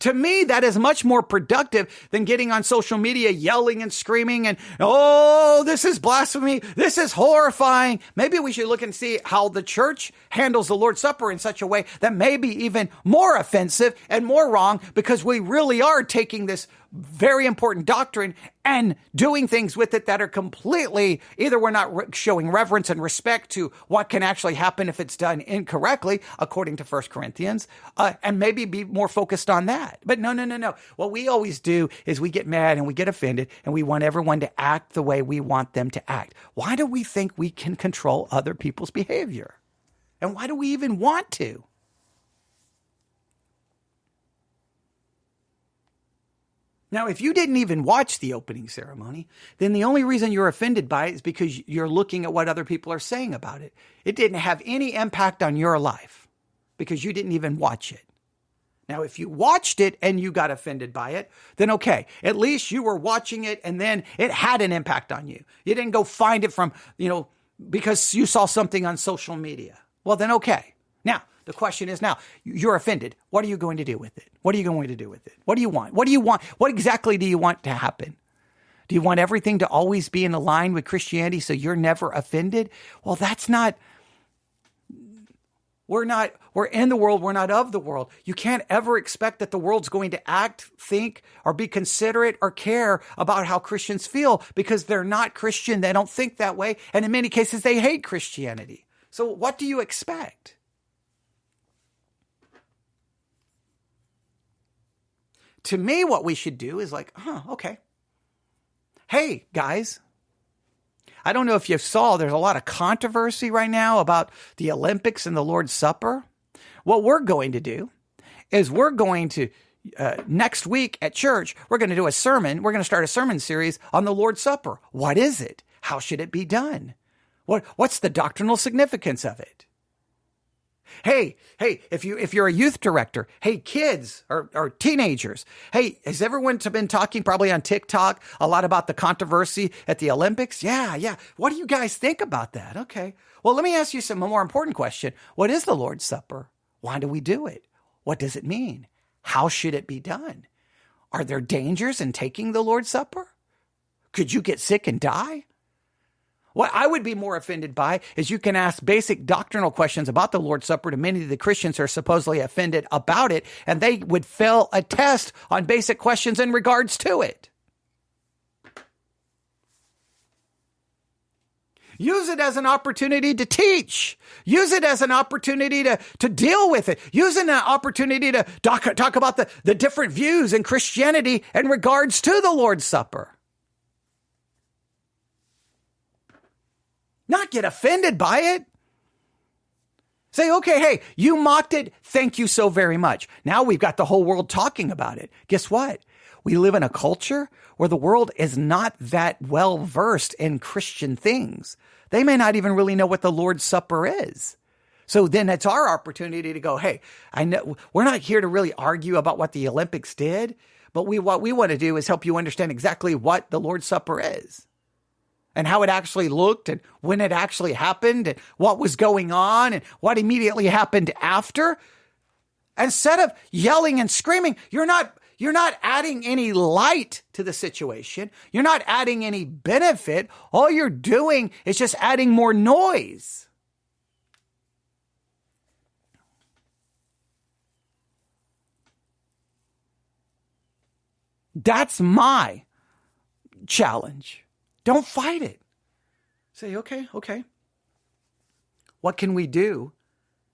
To me, that is much more productive than getting on social media, yelling and screaming and, oh, this is blasphemy. This is horrifying. Maybe we should look and see how the church handles the Lord's Supper in such a way that may be even more offensive and more wrong, because we really are taking this very important doctrine and doing things with it that are completely, either we're not showing reverence and respect to what can actually happen if it's done incorrectly, according to 1 Corinthians, and maybe be more focused on that. But no. What we always do is we get mad and we get offended and we want everyone to act the way we want them to act. Why do we think we can control other people's behavior? And why do we even want to? Now, if you didn't even watch the opening ceremony, then the only reason you're offended by it is because you're looking at what other people are saying about it. It didn't have any impact on your life because you didn't even watch it. Now, if you watched it and you got offended by it, then okay, at least you were watching it and then it had an impact on you. You didn't go find it from, because you saw something on social media. Well, then okay. Now, the question is now, you're offended. What are you going to do with it? What are you going to do with it? What do you want? What do you want? What exactly do you want to happen? Do you want everything to always be in line with Christianity so you're never offended? Well, that's not, we're in the world, we're not of the world. You can't ever expect that the world's going to act, think, or be considerate or care about how Christians feel, because they're not Christian. They don't think that way. And in many cases, they hate Christianity. So what do you expect? To me, what we should do is okay. Hey, guys, I don't know if you saw, there's a lot of controversy right now about the Olympics and the Lord's Supper. What we're going to do is we're going to, next week at church, we're going to do a sermon. We're going to start a sermon series on the Lord's Supper. What is it? How should it be done? What's the doctrinal significance of it? Hey, if you're a youth director, hey, kids or teenagers, hey, has everyone been talking probably on TikTok a lot about the controversy at the Olympics? Yeah. What do you guys think about that? Okay. Well, let me ask you some more important question. What is the Lord's Supper? Why do we do it? What does it mean? How should it be done? Are there dangers in taking the Lord's Supper? Could you get sick and die? What I would be more offended by is you can ask basic doctrinal questions about the Lord's Supper to many of the Christians who are supposedly offended about it, and they would fail a test on basic questions in regards to it. Use it as an opportunity to teach. Use it as an opportunity to deal with it. Use it as an opportunity to talk about the different views in Christianity in regards to the Lord's Supper. Not get offended by it. Say, okay, hey, you mocked it. Thank you so very much. Now we've got the whole world talking about it. Guess what? We live in a culture where the world is not that well versed in Christian things. They may not even really know what the Lord's Supper is. So then it's our opportunity to go, hey, I know we're not here to really argue about what the Olympics did, but what we want to do is help you understand exactly what the Lord's Supper is. And how it actually looked and when it actually happened and what was going on and what immediately happened after. Instead of yelling and screaming, you're not adding any light to the situation. You're not adding any benefit. All you're doing is just adding more noise. That's my challenge. Don't fight it. Say, okay. What can we do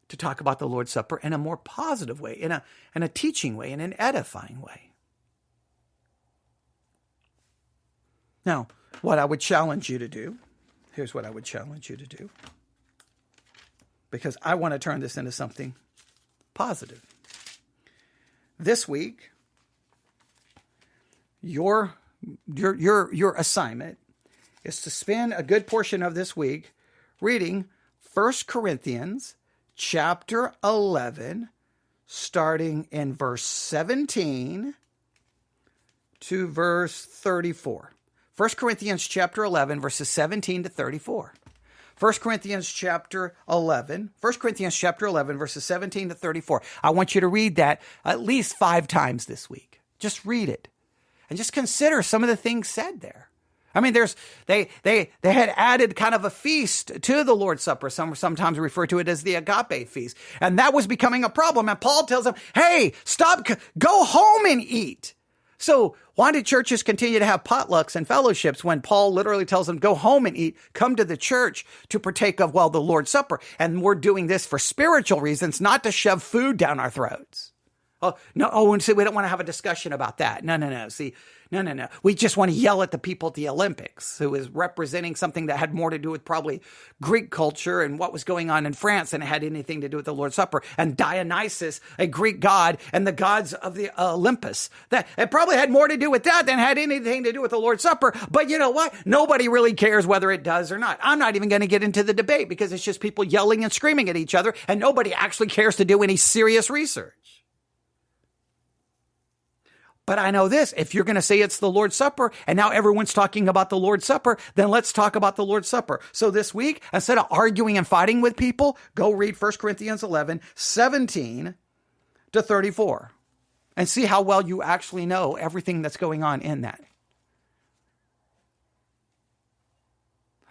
to talk about the Lord's Supper in a more positive way, in a teaching way, in an edifying way? Now, what I would challenge you to do, here's what I would challenge you to do, because I want to turn this into something positive. This week, your assignment is to spend a good portion of this week reading 1 Corinthians chapter 11, starting in verse 17 to verse 34. 1 Corinthians chapter 11, verses 17 to 34. 1 Corinthians chapter 11, verses 17 to 34. I want you to read that at least 5 times this week. Just read it and just consider some of the things said there. I mean, they had added kind of a feast to the Lord's Supper. Some sometimes refer to it as the agape feast. And that was becoming a problem. And Paul tells them, hey, stop, go home and eat. So why did churches continue to have potlucks and fellowships when Paul literally tells them, go home and eat, come to the church to partake of, the Lord's Supper? And we're doing this for spiritual reasons, not to shove food down our throats. Oh, no. Oh, and see, we don't want to have a discussion about that. No. See, no. We just want to yell at the people at the Olympics, who is representing something that had more to do with probably Greek culture and what was going on in France than it had anything to do with the Lord's Supper. And Dionysus, a Greek god, and the gods of the Olympus. That it probably had more to do with that than had anything to do with the Lord's Supper. But you know what? Nobody really cares whether it does or not. I'm not even going to get into the debate because it's just people yelling and screaming at each other, and nobody actually cares to do any serious research. But I know this, if you're going to say it's the Lord's Supper, and now everyone's talking about the Lord's Supper, then let's talk about the Lord's Supper. So this week, instead of arguing and fighting with people, go read 1 Corinthians 11, 17 to 34, and see how well you actually know everything that's going on in that.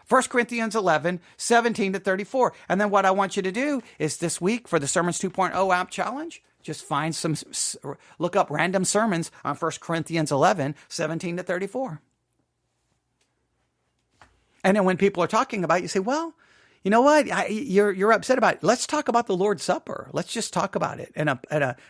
1 Corinthians 11, 17 to 34. And then what I want you to do is this week for the Sermons 2.0 app challenge, just look up random sermons on 1 Corinthians 11, 17 to 34. And then when people are talking about it, you say, well, you know what? You're upset about it. Let's talk about the Lord's Supper. Let's just talk about it. And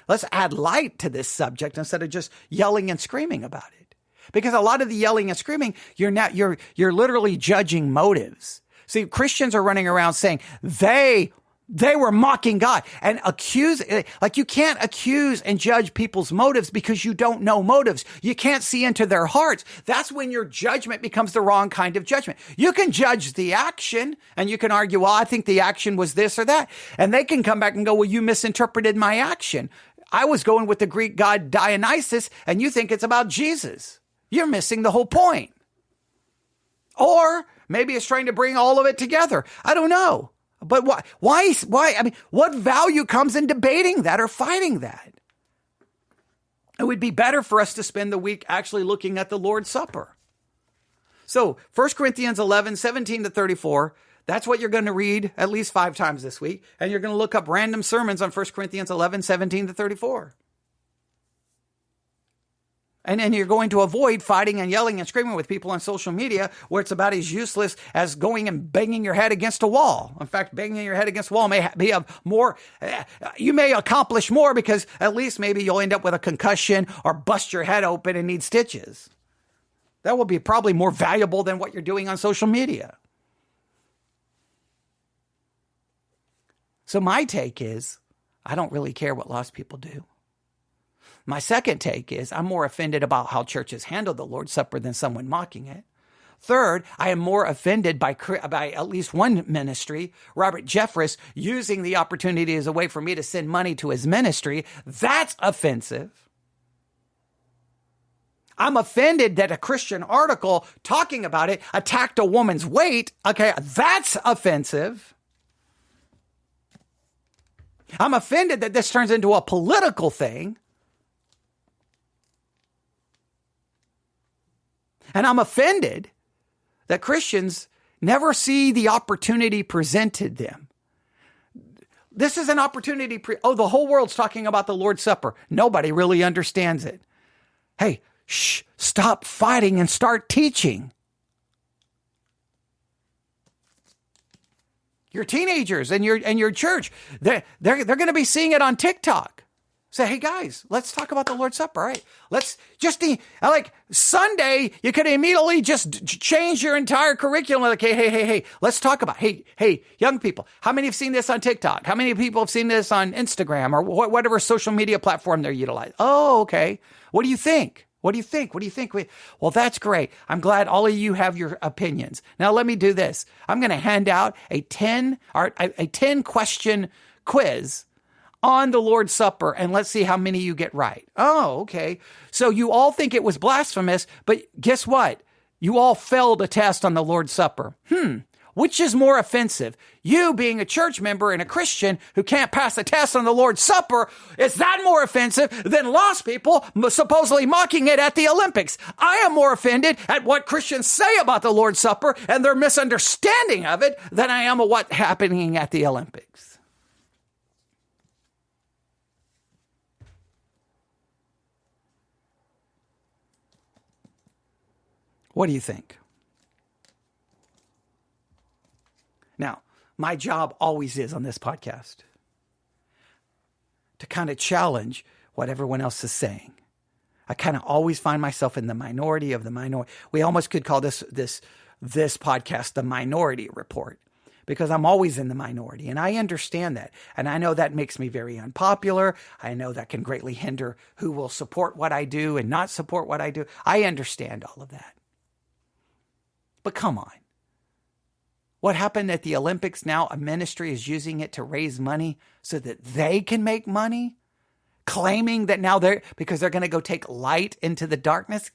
let's add light to this subject instead of just yelling and screaming about it. Because a lot of the yelling and screaming, you're literally judging motives. See, Christians are running around saying they were mocking God and you can't accuse and judge people's motives because you don't know motives. You can't see into their hearts. That's when your judgment becomes the wrong kind of judgment. You can judge the action and you can argue, well, I think the action was this or that. And they can come back and go, well, you misinterpreted my action. I was going with the Greek god Dionysus and you think it's about Jesus. You're missing the whole point. Or maybe it's trying to bring all of it together. I don't know. But why? I mean, what value comes in debating that or fighting that? It would be better for us to spend the week actually looking at the Lord's Supper. So 1 Corinthians 11, 17 to 34, that's what you're going to read at least 5 times this week. And you're going to look up random sermons on 1 Corinthians 11, 17 to 34. And then you're going to avoid fighting and yelling and screaming with people on social media where it's about as useless as going and banging your head against a wall. In fact, banging your head against a wall may be you may accomplish more because at least maybe you'll end up with a concussion or bust your head open and need stitches. That will be probably more valuable than what you're doing on social media. So my take is, I don't really care what lost people do. My second take is I'm more offended about how churches handle the Lord's Supper than someone mocking it. Third, I am more offended by at least one ministry, Robert Jeffress, using the opportunity as a way for me to send money to his ministry. That's offensive. I'm offended that a Christian article talking about it attacked a woman's weight. Okay, that's offensive. I'm offended that this turns into a political thing. And I'm offended that Christians never see the opportunity presented them. This is an opportunity. The whole world's talking about the Lord's Supper. Nobody really understands it. Hey, stop fighting and start teaching. Your teenagers and your church, they're going to be seeing it on TikTok. Say, hey guys, let's talk about the Lord's Supper, right? Let's just Sunday, you could immediately just change your entire curriculum. Like, hey, let's talk about, hey, young people, how many have seen this on TikTok? How many people have seen this on Instagram or whatever social media platform they're utilizing? Oh, okay. What do you think? What do you think? Well, that's great. I'm glad all of you have your opinions. Now let me do this. I'm going to hand out a 10 question quiz on the Lord's Supper, and let's see how many you get right. Oh, okay. So you all think it was blasphemous, but guess what? You all failed a test on the Lord's Supper. Which is more offensive? You being a church member and a Christian who can't pass a test on the Lord's Supper, is that more offensive than lost people supposedly mocking it at the Olympics? I am more offended at what Christians say about the Lord's Supper and their misunderstanding of it than I am at what's happening at the Olympics. What do you think? Now, my job always is on this podcast to kind of challenge what everyone else is saying. I kind of always find myself in the minority of the minority. We almost could call this podcast the Minority Report, because I'm always in the minority, and I understand that. And I know that makes me very unpopular. I know that can greatly hinder who will support what I do and not support what I do. I understand all of that. But come on. What happened at the Olympics now? A ministry is using it to raise money so that they can make money, claiming that now because they're going to go take light into the darkness.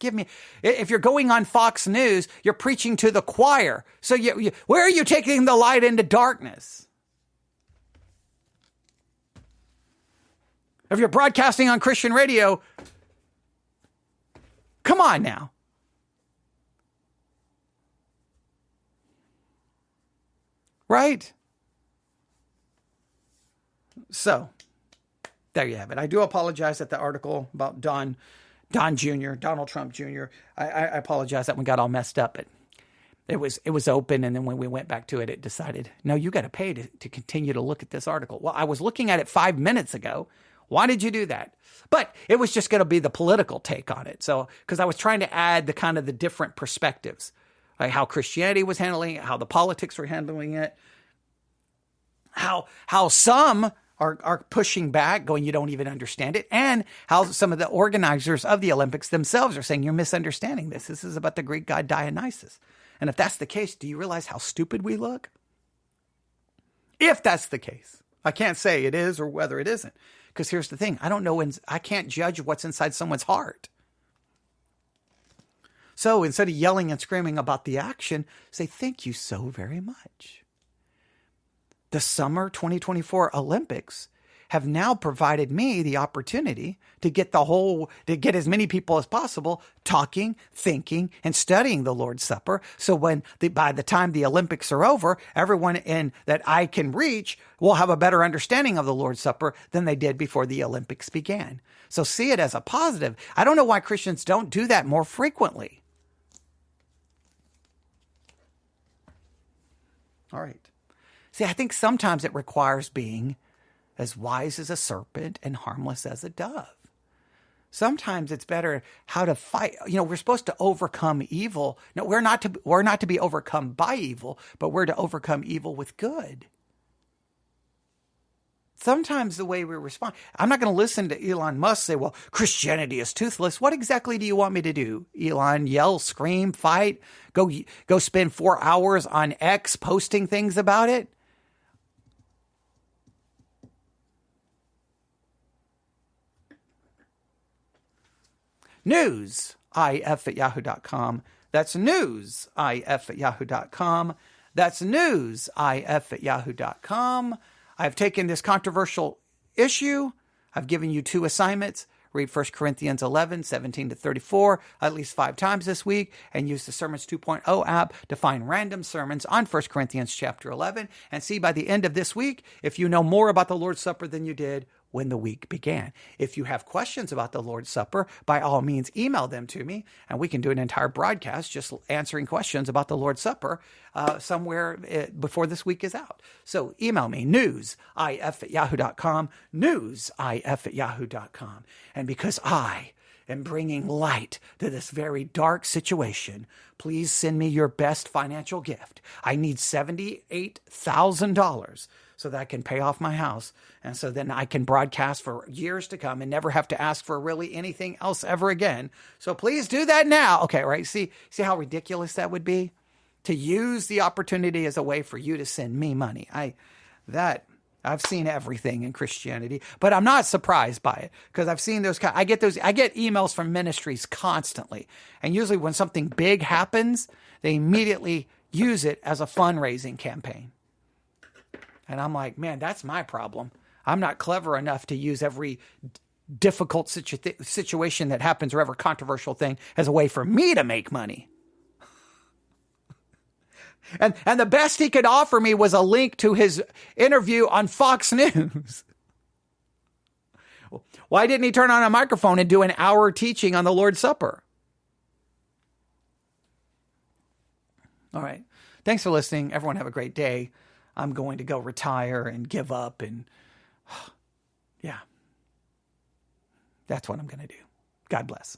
If you're going on Fox News, you're preaching to the choir. So where are you taking the light into darkness? If you're broadcasting on Christian radio, come on now. Right? So, there you have it. I do apologize that the article about Donald Trump Jr. I apologize that one got all messed up. But it was open, and then when we went back to it, it decided, no, you got to pay to continue to look at this article. Well, I was looking at it 5 minutes ago. Why did you do that? But it was just going to be the political take on it. So, because I was trying to add the different perspectives. Like how Christianity was handling it, how the politics were handling it, how some are pushing back, going, you don't even understand it, and how some of the organizers of the Olympics themselves are saying, you're misunderstanding this. This is about the Greek god Dionysus. And if that's the case, do you realize how stupid we look? If that's the case. I can't say it is or whether it isn't. Because here's the thing. I don't know, I can't judge what's inside someone's heart. So instead of yelling and screaming about the action, say, thank you so very much. The summer 2024 Olympics have now provided me the opportunity to get as many people as possible talking, thinking, and studying the Lord's Supper. So by the time the Olympics are over, everyone that I can reach will have a better understanding of the Lord's Supper than they did before the Olympics began. So see it as a positive. I don't know why Christians don't do that more frequently. All right. See, I think sometimes it requires being as wise as a serpent and harmless as a dove. Sometimes it's better how to fight. We're supposed to overcome evil. No, we're not to be overcome by evil, but we're to overcome evil with good. Sometimes the way we respond, I'm not going to listen to Elon Musk say, well, Christianity is toothless. What exactly do you want me to do? Elon, yell, scream, fight, go spend 4 hours on X posting things about it? newsif@yahoo.com. That's newsif@yahoo.com. That's newsif@yahoo.com. I've taken this controversial issue. I've given you 2 assignments. Read 1 Corinthians 11, 17 to 34 at least 5 times this week, and use the Sermons 2.0 app to find random sermons on 1 Corinthians chapter 11, and see by the end of this week if you know more about the Lord's Supper than you did when the week began. If you have questions about the Lord's Supper, by all means, email them to me, and we can do an entire broadcast just answering questions about the Lord's Supper somewhere before this week is out. So email me, newsif@yahoo.com, newsif@yahoo.com. And because I am bringing light to this very dark situation, please send me your best financial gift. I need $78,000 so that I can pay off my house. And so then I can broadcast for years to come and never have to ask for really anything else ever again. So please do that now. Okay, right? See how ridiculous that would be? To use the opportunity as a way for you to send me money. I've seen everything in Christianity, but I'm not surprised by it because I've seen I get emails from ministries constantly. And usually when something big happens, they immediately use it as a fundraising campaign. And I'm like, man, that's my problem. I'm not clever enough to use every difficult situation that happens or every controversial thing as a way for me to make money. And the best he could offer me was a link to his interview on Fox News. Why didn't he turn on a microphone and do an hour teaching on the Lord's Supper? All right. Thanks for listening. Everyone have a great day. I'm going to go retire and give up. And yeah, that's what I'm going to do. God bless.